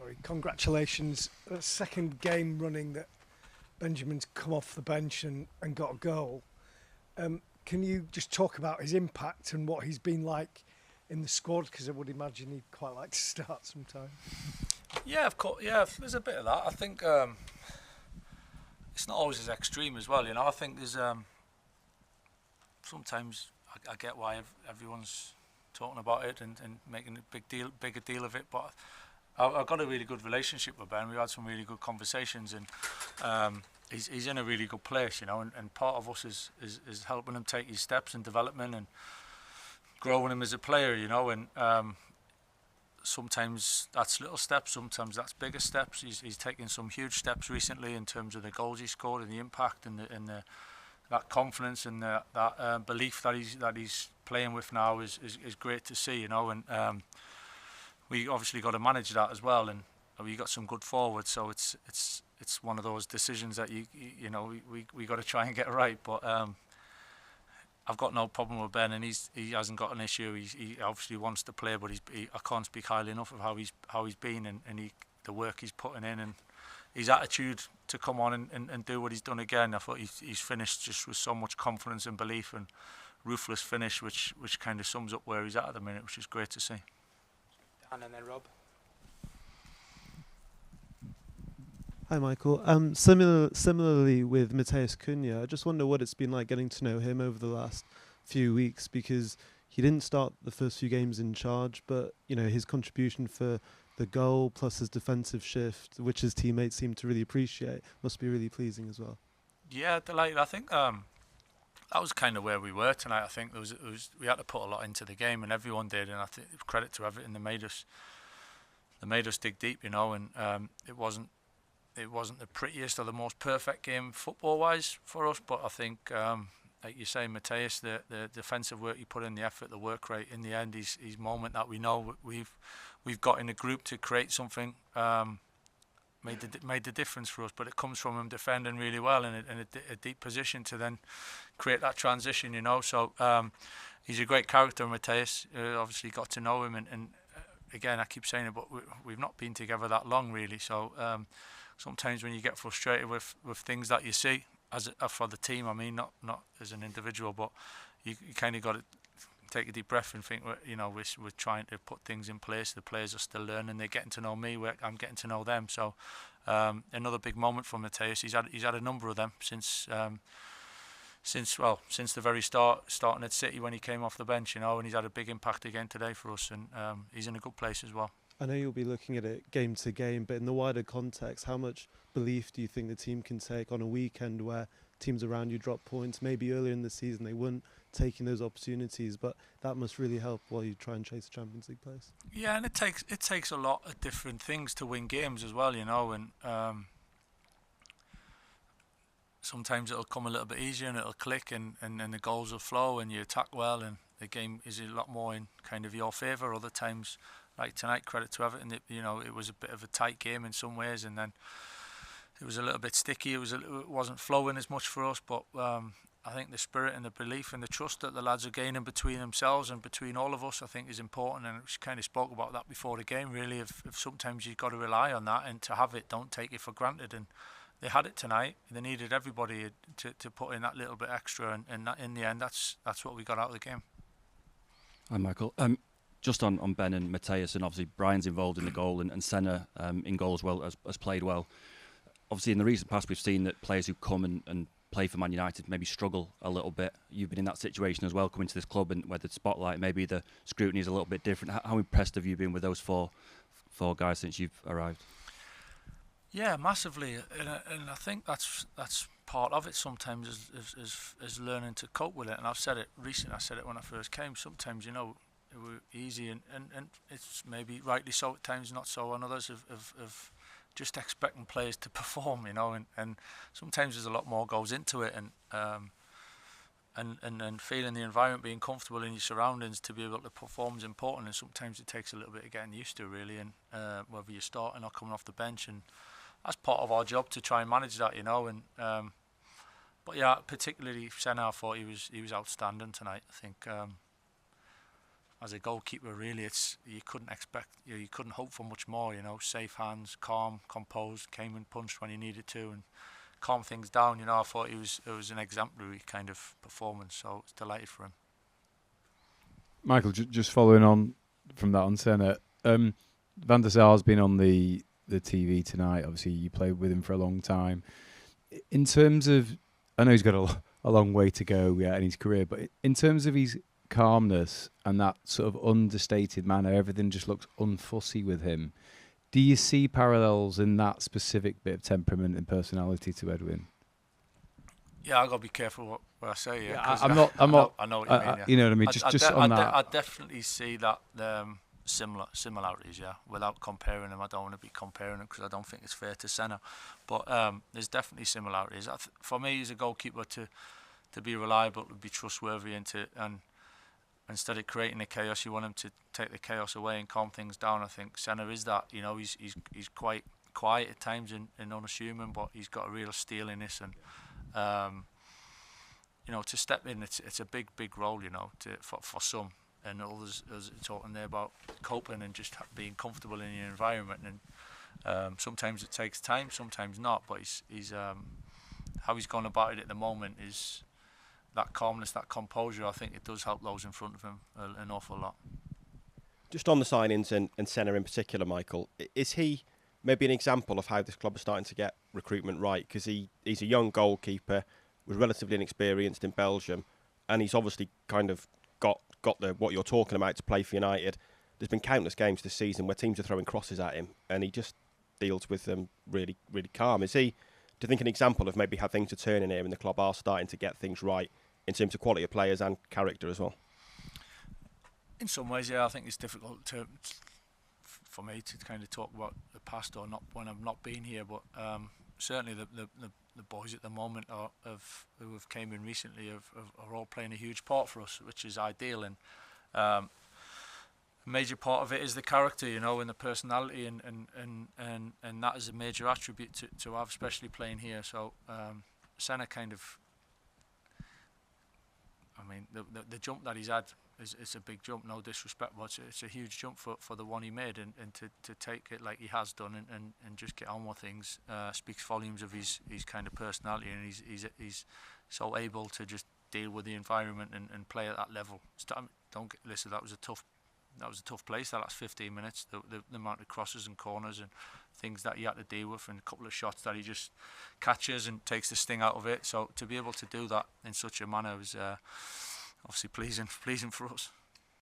Sorry, congratulations. Second game running that Benjamin's come off the bench and got a goal. Can you just talk about his impact and what he's been like in the squad? Because I would imagine he'd quite like to start sometime. Yeah, of course. Yeah, there's a bit of that. I think it's not always as extreme as well. I think there's sometimes I get why everyone's talking about it and making a bigger deal of it. But I've got a really good relationship with Ben. We had some really good conversations, and he's in a really good place, and part of us is helping him take his steps in development and growing him as a player, and sometimes that's little steps, sometimes that's bigger steps. He's taken some huge steps recently in terms of the goals he scored and the impact and that confidence and that belief that he's playing with now is great to see, and we obviously got to manage that as well, and we got some good forwards, so it's one of those decisions that we got to try and get right, but I've got no problem with Ben, and he hasn't got an issue. He obviously wants to play, but I can't speak highly enough of how he's been and the work he's putting in and his attitude to come on and do what he's done again. I thought he's finished just with so much confidence and belief and ruthless finish, which kind of sums up where he's at the minute, which is great to see. Dan and then Rob. Hi, Michael. Similarly with Mateus Cunha, I just wonder what it's been like getting to know him over the last few weeks, because he didn't start the first few games in charge, but his contribution for the goal plus his defensive shift, which his teammates seem to really appreciate, must be really pleasing as well. Yeah, delighted. I think that was kind of where we were tonight. I think we had to put a lot into the game, and everyone did. And I think credit to Everton, they made us dig deep, and it wasn't the prettiest or the most perfect game football-wise for us, but I think, like you say, Mateus, the defensive work he put in, the effort, the work rate, in the end, his moment that we know we've got in the group to create something made the difference for us. But it comes from him defending really well in a deep position to then create that transition, So he's a great character, Mateus. Obviously got to know him, and again, I keep saying it, but we've not been together that long, really. So sometimes when you get frustrated with things that you see for the team, I mean, not as an individual, but you kind of got to take a deep breath and think, we're trying to put things in place. The players are still learning. They're getting to know me. I'm getting to know them. So another big moment for Mateus. He's had a number of them since the very starting at City when he came off the bench, and he's had a big impact again today for us, and he's in a good place as well. I know you'll be looking at it game to game, but in the wider context, how much belief do you think the team can take on a weekend where teams around you drop points? Maybe earlier in the season they weren't taking those opportunities, but that must really help while you try and chase a Champions League place. Yeah, and it takes a lot of different things to win games as well, and sometimes it'll come a little bit easier and it'll click and then the goals will flow and you attack well and the game is a lot more in kind of your favour. Other times, like tonight, credit to Everton, it was a bit of a tight game in some ways, and then it was a little bit sticky. It wasn't flowing as much for us, but I think the spirit and the belief and the trust that the lads are gaining between themselves and between all of us, I think, is important. And we kind of spoke about that before the game, really. If sometimes you've got to rely on that, and to have it, don't take it for granted. And they had it tonight. They needed everybody to put in that little bit extra, and that, in the end, that's what we got out of the game. Hi, Michael. Just on Ben and Mateus, and obviously Brian's involved in the goal, and Senna in goal as well, has played well. Obviously, in the recent past, we've seen that players who come and play for Man United maybe struggle a little bit. You've been in that situation as well, coming to this club, and where the spotlight, maybe the scrutiny is a little bit different. How impressed have you been with those four guys since you've arrived? Yeah, massively, and I think that's part of it. Sometimes is learning to cope with it. And I've said it recently. I said it when I first came. Sometimes it were easy, and it's maybe rightly so at times, not so on others. Of just expecting players to perform, and sometimes there's a lot more goes into it, and feeling the environment, being comfortable in your surroundings to be able to perform is important, and sometimes it takes a little bit of getting used to, really, and whether you're starting or coming off the bench, and that's part of our job to try and manage that, and but yeah, particularly Senna, I thought he was outstanding tonight. I think as a goalkeeper, really, you couldn't expect, you couldn't hope for much more. You know, safe hands, calm, composed, came and punched when he needed to, and calmed things down. You know, I thought it was an exemplary kind of performance. So I was delighted for him. Michael, just following on from that on Senna, Van der Sar's been on the TV tonight. Obviously, you played with him for a long time. In terms of, I know he's got a long way to go in his career, but in terms of his calmness and that sort of understated manner, everything just looks unfussy with him. Do you see parallels in that specific bit of temperament and personality to Edwin? Yeah, I got to be careful what I say. Yeah, I'm not. I know what you mean. Yeah. You know what I mean. Just on that, I definitely see that similarities. Yeah, without comparing them, I don't want to be comparing them because I don't think it's fair to Senna. But there's definitely similarities. For me, as a goalkeeper, to be reliable, to be trustworthy, and instead of creating the chaos, you want him to take the chaos away and calm things down. I think Senna is that. You know, he's quite quiet at times and unassuming, but he's got a real steeliness and. You know, to step in, it's a big role. You know, for some, and others talking there about coping and just being comfortable in your environment. And sometimes it takes time, sometimes not. But he's how he's gone about it at the moment is that calmness, that composure. I think it does help those in front of him an awful lot. Just on the signings and Senna in particular, Michael, is he maybe an example of how this club is starting to get recruitment right? Because he's a young goalkeeper, was relatively inexperienced in Belgium, and he's obviously kind of got what you're talking about to play for United. There's been countless games this season where teams are throwing crosses at him, and he just deals with them really, really calm. Is he, do you think, an example of maybe how things are turning here and the club are starting to get things right in terms of quality of players and character as well? In some ways, yeah, I think it's difficult for me to kind of talk about the past or not when I've not been here, but certainly the boys at the moment who have came in recently are all playing a huge part for us, which is ideal. And a major part of it is the character, you know, and the personality, and that is a major attribute to have, especially playing here. So Senna kind of, I mean, the jump that he's had it's a big jump, no disrespect, but it's a huge jump for the one he made, and to take it like he has done and just get on with things speaks volumes of his kind of personality, and he's so able to just deal with the environment and play at that level. Listen, that was a tough place. That last 15 minutes, the amount of crosses and corners and things that he had to deal with, and a couple of shots that he just catches and takes the sting out of it. So to be able to do that in such a manner was obviously pleasing for us.